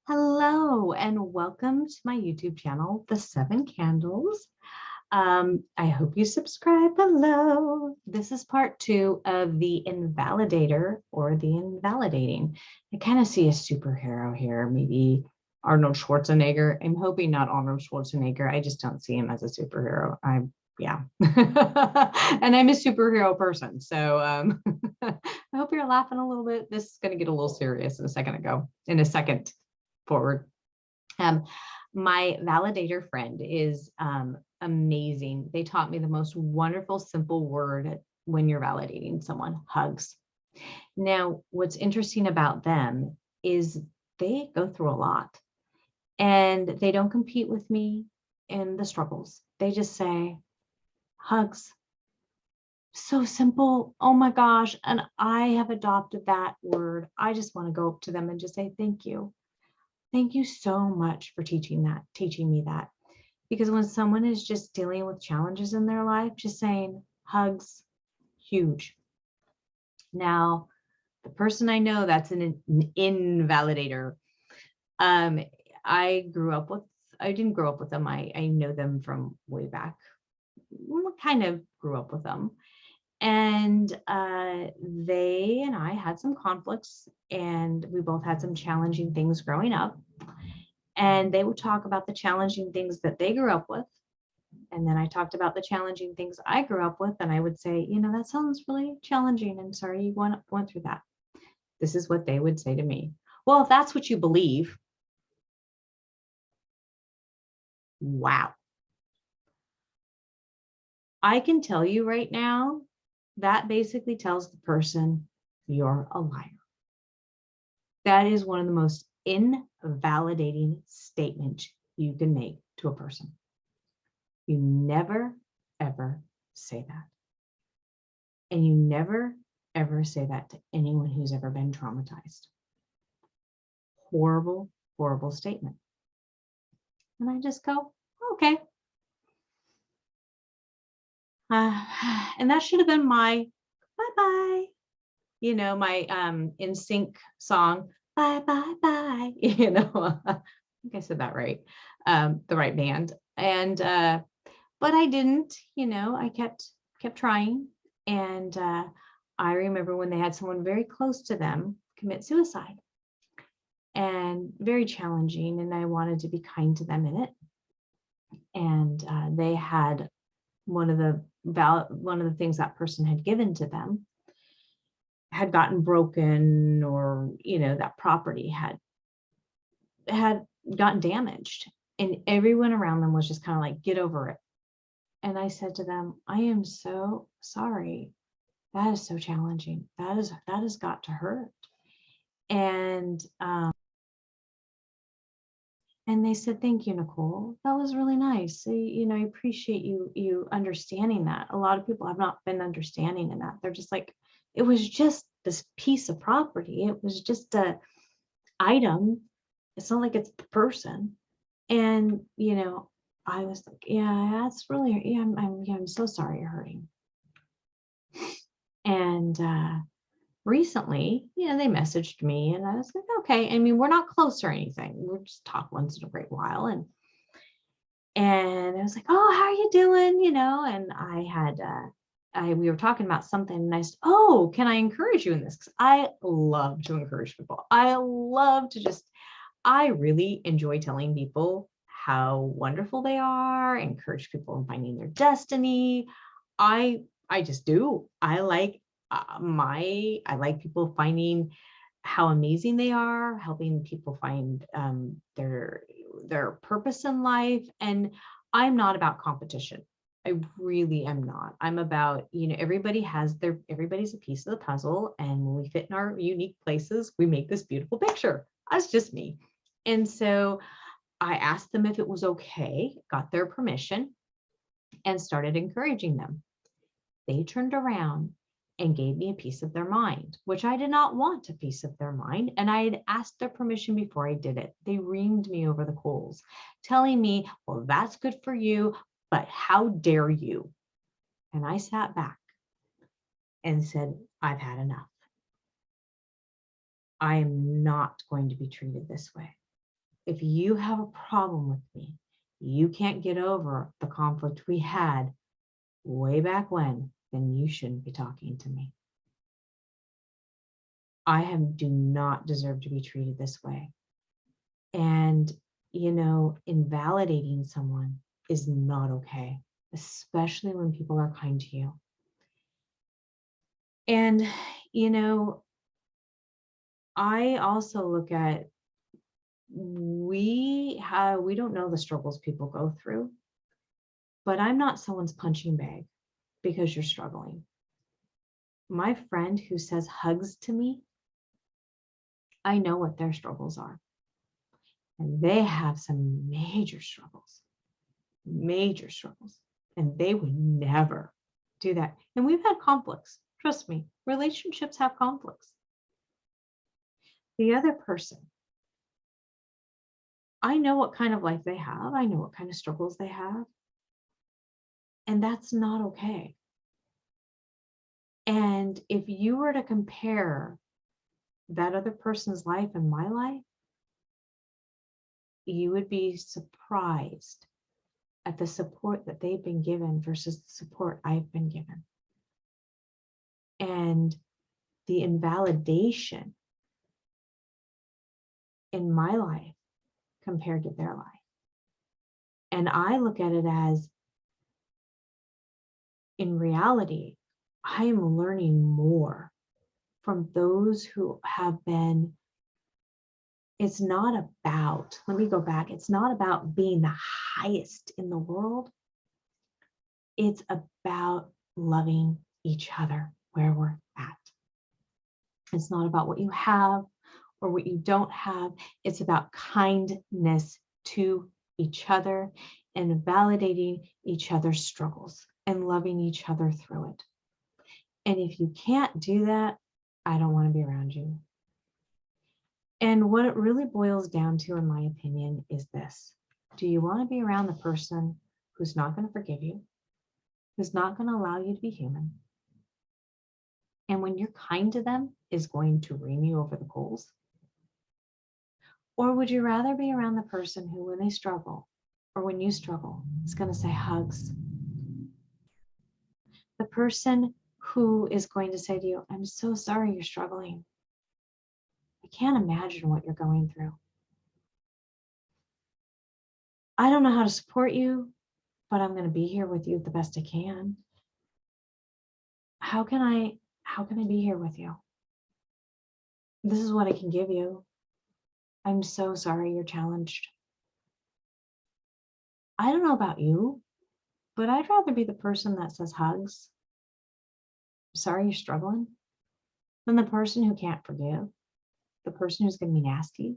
Hello and welcome to my YouTube channel, The Seven Candles. I hope you subscribe below. This is part 2 of the Invalidator or the Invalidating. I kind of see a superhero here, maybe Arnold Schwarzenegger. I'm hoping not Arnold Schwarzenegger. I just don't see him as a superhero. Yeah. And I'm a superhero person. So I hope you're laughing a little bit. This is going to get a little serious in a second forward. My validator friend is amazing. They taught me the most wonderful, simple word when you're validating someone: hugs. Now, what's interesting about them is they go through a lot and they don't compete with me in the struggles. They just say, hugs. So simple. Oh my gosh. And I have adopted that word. I just want to go up to them and just say, thank you. Thank you so much for teaching me that. Because when someone is just dealing with challenges in their life, just saying hugs, huge. Now, the person I know that's an invalidator, I didn't grow up with them. I know them from way back. Kind of grew up with them. And they and I had some conflicts, and we both had some challenging things growing up. And they would talk about the challenging things that they grew up with. And then I talked about the challenging things I grew up with. And I would say, that sounds really challenging. And sorry you went through that. This is what they would say to me. Well, if that's what you believe. Wow. I can tell you right now, that basically tells the person you're a liar. That is one of the most invalidating statements you can make to a person. You never, ever say that. And you never, ever say that to anyone who's ever been traumatized. Horrible, horrible statement. And I just go, okay. And that should have been my bye-bye. My In Sync song, bye, bye, bye. I think I said that right. The right band. And, but I didn't, I kept trying. And I remember when they had someone very close to them commit suicide, and very challenging. And I wanted to be kind to them in it. And they had one of the things that person had given to them had gotten broken, or that property had gotten damaged, and everyone around them was just kind of like, get over it. And I said to them, I am so sorry. That is so challenging. That has got to hurt. And they said, thank you, Nicole. That was really nice. I appreciate you understanding that. A lot of people have not been understanding in that. They're just like, it was just this piece of property. It was just a item. It's not like it's the person. And, I was like, yeah, that's really, yeah, I'm so sorry you're hurting. And recently, they messaged me, and I was like, okay. I mean, we're not close or anything. We'll just talk once in a great while. And I was like, oh, how are you doing? And I had, we were talking about something, and I said, oh, can I encourage you in this? Because I love to encourage people. I really enjoy telling people how wonderful they are, encourage people in finding their destiny. I just do. I like people finding how amazing they are, helping people find their purpose in life. And I'm not about competition. I really am not. I'm about, everybody's a piece of the puzzle. And when we fit in our unique places, we make this beautiful picture. That's just me. And so I asked them if it was okay, got their permission, and started encouraging them. They turned around and gave me a piece of their mind, which I did not want a piece of their mind. And I had asked their permission before I did it. They reamed me over the coals, telling me, well, that's good for you, but how dare you? And I sat back and said, I've had enough. I am not going to be treated this way. if you have a problem with me, you can't get over the conflict we had way back when, then you shouldn't be talking to me. Do not deserve to be treated this way. And, invalidating someone is not okay, especially when people are kind to you. And, I also look at, we don't know the struggles people go through, but I'm not someone's punching bag because you're struggling. My friend who says hugs to me, I know what their struggles are. And they have some major struggles, and they would never do that. And we've had conflicts. Trust me, relationships have conflicts. The other person, I know what kind of life they have. I know what kind of struggles they have. And that's not okay. And if you were to compare that other person's life and my life, you would be surprised at the support that they've been given versus the support I've been given. And the invalidation in my life compared to their life. And I look at it as, in reality, I am learning more from those who have been. It's not about, let me go back, it's not about being the highest in the world. It's about loving each other where we're at. It's not about what you have or what you don't have. It's about kindness to each other and validating each other's struggles and loving each other through it. And if you can't do that, I don't want to be around you. And what it really boils down to, in my opinion, is this. Do you want to be around the person who's not going to forgive you, who's not going to allow you to be human, and when you're kind to them is going to ream you over the coals? Or would you rather be around the person who, when they struggle, or when you struggle, is going to say hugs? The person who is going to say to you, I'm so sorry you're struggling. I can't imagine what you're going through. I don't know how to support you, but I'm going to be here with you the best I can. How can I be here with you? This is what I can give you. I'm so sorry you're challenged. I don't know about you, but I'd rather be the person that says hugs, sorry you're struggling, than the person who can't forgive, the person who's going to be nasty.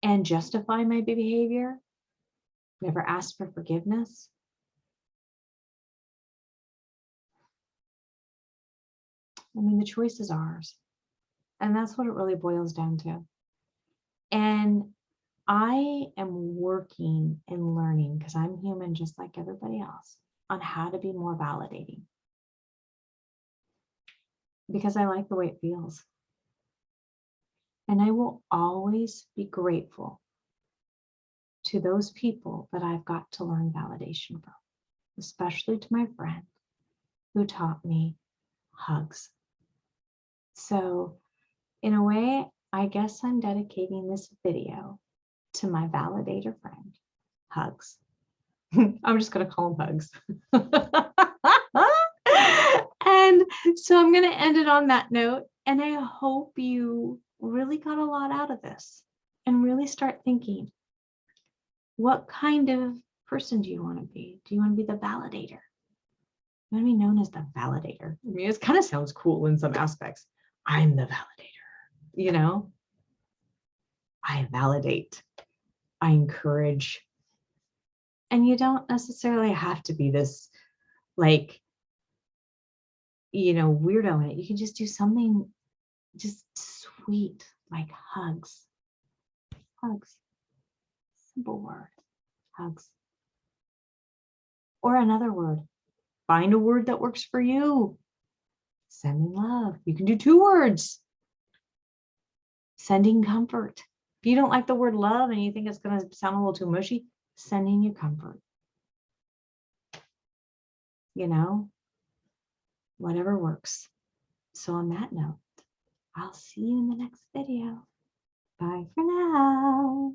And justify my behavior, never ask for forgiveness. I mean, the choice is ours. And that's what it really boils down to. And I am working and learning, because I'm human just like everybody else, on how to be more validating. Because I like the way it feels. And I will always be grateful to those people that I've got to learn validation from, especially to my friend who taught me hugs. So in a way, I guess I'm dedicating this video to my validator friend, hugs. I'm just going to call them hugs. And so I'm going to end it on that note. And I hope you really got a lot out of this and really start thinking, what kind of person do you want to be? Do you want to be the validator? You want to be known as the validator? I mean, it kind of sounds cool in some aspects. I'm the validator, I validate, I encourage. And you don't necessarily have to be this weirdo in it. You can just do something just sweet, like hugs. Hugs. Simple word. Hugs. Or another word. Find a word that works for you. Sending love. You can do 2 words. sending comfort. If you don't like the word love and you think it's going to sound a little too mushy, sending you comfort. You know, whatever works. So on that note, I'll see you in the next video. Bye for now.